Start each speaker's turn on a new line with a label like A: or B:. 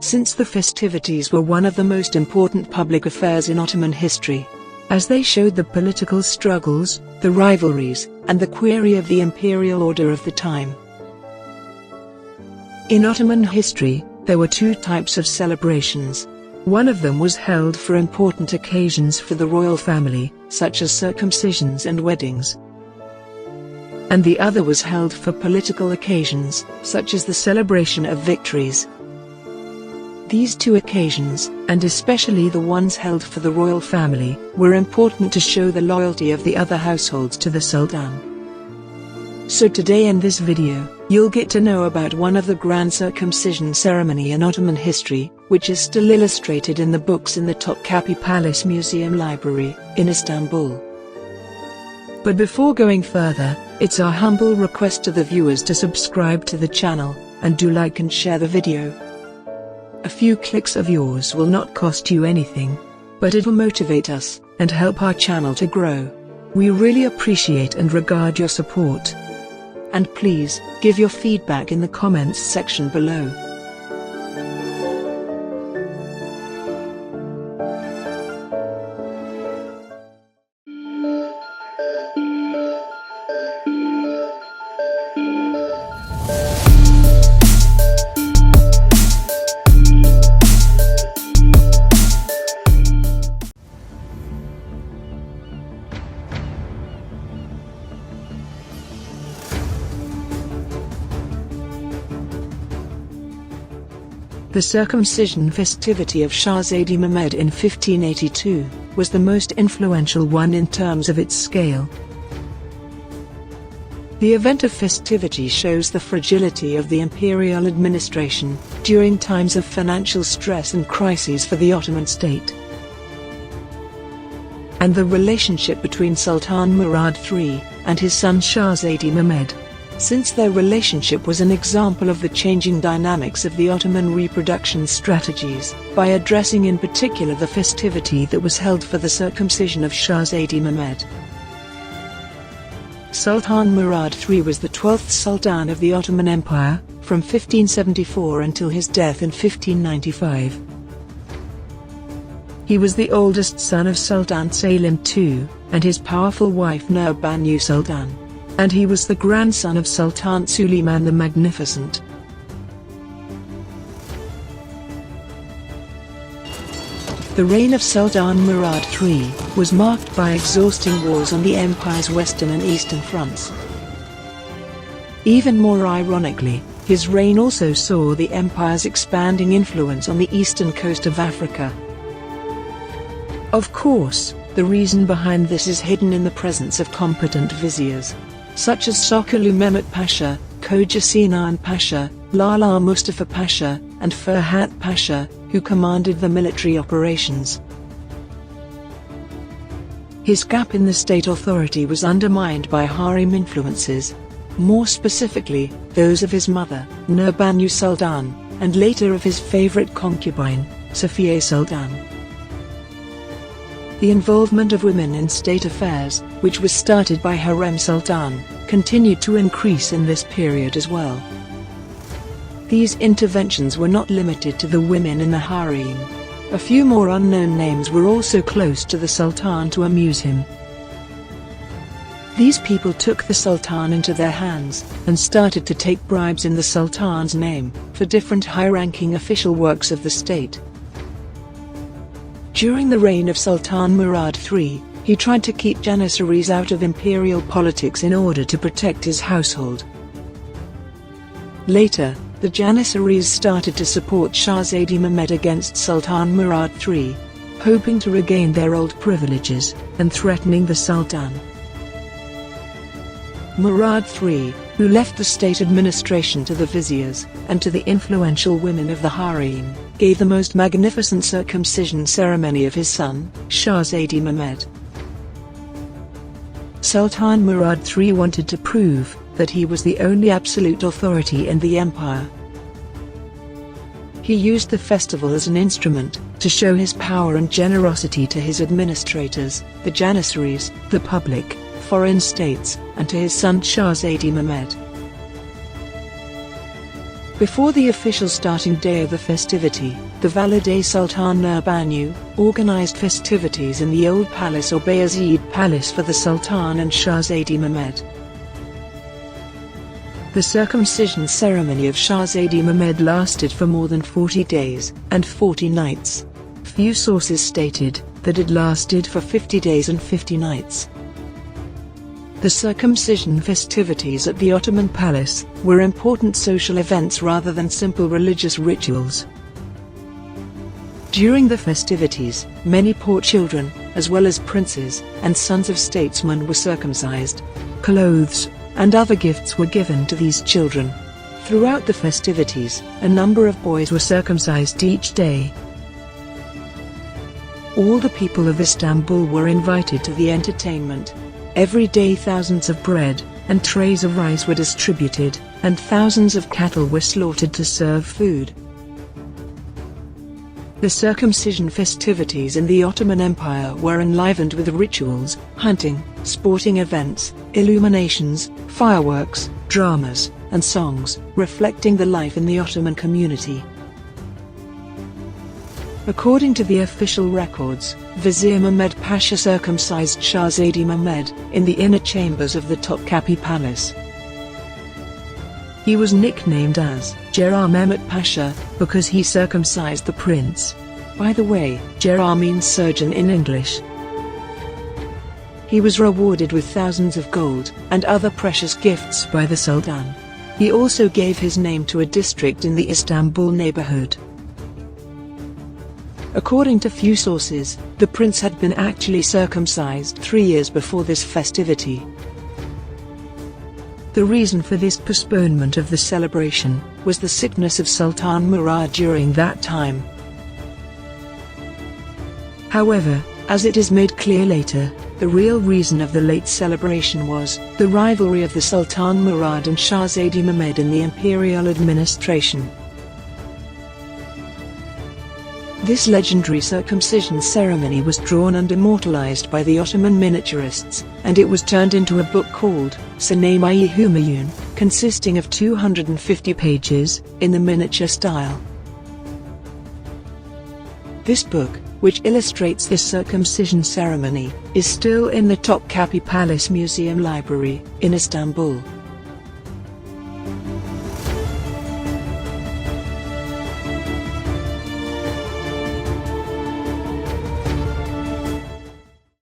A: since the festivities were one of the most important public affairs in Ottoman history, as they showed the political struggles, the rivalries, and the query of the imperial order of the time. In Ottoman history, there were two types of celebrations. One of them was held for important occasions for the royal family, such as circumcisions and weddings. And the other was held for political occasions, such as the celebration of victories. These two occasions, and especially the ones held for the royal family, were important to show the loyalty of the other households to the Sultan. So today in this video, you'll get to know about one of the Grand Circumcision Ceremony in Ottoman history, which is still illustrated in the books in the Topkapi Palace Museum Library, in Istanbul. But before going further, it's our humble request to the viewers to subscribe to the channel, and do like and share the video. A few clicks of yours will not cost you anything, but it'll motivate us, and help our channel to grow. We really appreciate and regard your support. And please, give your feedback in the comments section below. The circumcision festivity of Shahzadi Mehmed in 1582 was the most influential one in terms of its scale. The event of festivity shows the fragility of the imperial administration during times of financial stress and crises for the Ottoman state, and the relationship between Sultan Murad III and his son Shahzadi Mehmed, since their relationship was an example of the changing dynamics of the Ottoman reproduction strategies, by addressing in particular the festivity that was held for the circumcision of Shahzadi Mehmed. Sultan Murad III was the 12th Sultan of the Ottoman Empire, from 1574 until his death in 1595. He was the oldest son of Sultan Selim II, and his powerful wife Nur Banu Sultan, and he was the grandson of Sultan Suleiman the Magnificent. The reign of Sultan Murad III was marked by exhausting wars on the empire's western and eastern fronts. Even more ironically, his reign also saw the empire's expanding influence on the eastern coast of Africa. Of course, the reason behind this is hidden in the presence of competent viziers, such as Sokollu Mehmet Pasha, Koca Sinan Pasha, Lala Mustafa Pasha, and Ferhat Pasha, who commanded the military operations. His gap in the state authority was undermined by harem influences, more specifically, those of his mother, Nur Banu Sultan, and later of his favorite concubine, Safiye Sultan. The involvement of women in state affairs, which was started by Harem Sultan, continued to increase in this period as well. These interventions were not limited to the women in the harem. A few more unknown names were also close to the Sultan to amuse him. These people took the Sultan into their hands, and started to take bribes in the Sultan's name, for different high-ranking official works of the state. During the reign of Sultan Murad III, he tried to keep Janissaries out of imperial politics in order to protect his household. Later, the Janissaries started to support Shahzadi Mehmed against Sultan Murad III, hoping to regain their old privileges, and threatening the Sultan. Murad III, who left the state administration to the viziers, and to the influential women of the harem, gave the most magnificent circumcision ceremony of his son, Shahzadi Mehmed. Sultan Murad III wanted to prove that he was the only absolute authority in the empire. He used the festival as an instrument to show his power and generosity to his administrators, the Janissaries, the public, foreign states, and to his son Shahzadi Mehmed. Before the official starting day of the festivity, the Valide Sultan Nurbanu organized festivities in the Old Palace or Bayezid Palace for the Sultan and Shahzadi Mehmed. The circumcision ceremony of Shahzadi Mehmed lasted for more than 40 days and 40 nights. Few sources stated that it lasted for 50 days and 50 nights. The circumcision festivities at the Ottoman Palace were important social events rather than simple religious rituals. During the festivities, many poor children, as well as princes and sons of statesmen, were circumcised. Clothes and other gifts were given to these children. Throughout the festivities, a number of boys were circumcised each day. All the people of Istanbul were invited to the entertainment. Every day thousands of bread and trays of rice were distributed, and thousands of cattle were slaughtered to serve food. The circumcision festivities in the Ottoman Empire were enlivened with rituals, hunting, sporting events, illuminations, fireworks, dramas, and songs, reflecting the life in the Ottoman community. According to the official records, Vizier Mehmed Pasha circumcised Shahzadi Mehmed in the inner chambers of the Topkapi Palace. He was nicknamed as Cerrah Mehmet Pasha because he circumcised the prince. By the way, Cerrah means surgeon in English. He was rewarded with thousands of gold and other precious gifts by the Sultan. He also gave his name to a district in the Istanbul neighborhood. According to few sources, the prince had been actually circumcised 3 years before this festivity. The reason for this postponement of the celebration was the sickness of Sultan Murad during that time. However, as it is made clear later, the real reason of the late celebration was the rivalry of the Sultan Murad and Shahzadi Mehmed in the imperial administration. This legendary circumcision ceremony was drawn and immortalized by the Ottoman miniaturists, and it was turned into a book called Sanayi Humayun, consisting of 250 pages, in the miniature style. This book, which illustrates this circumcision ceremony, is still in the Topkapi Palace Museum Library, in Istanbul.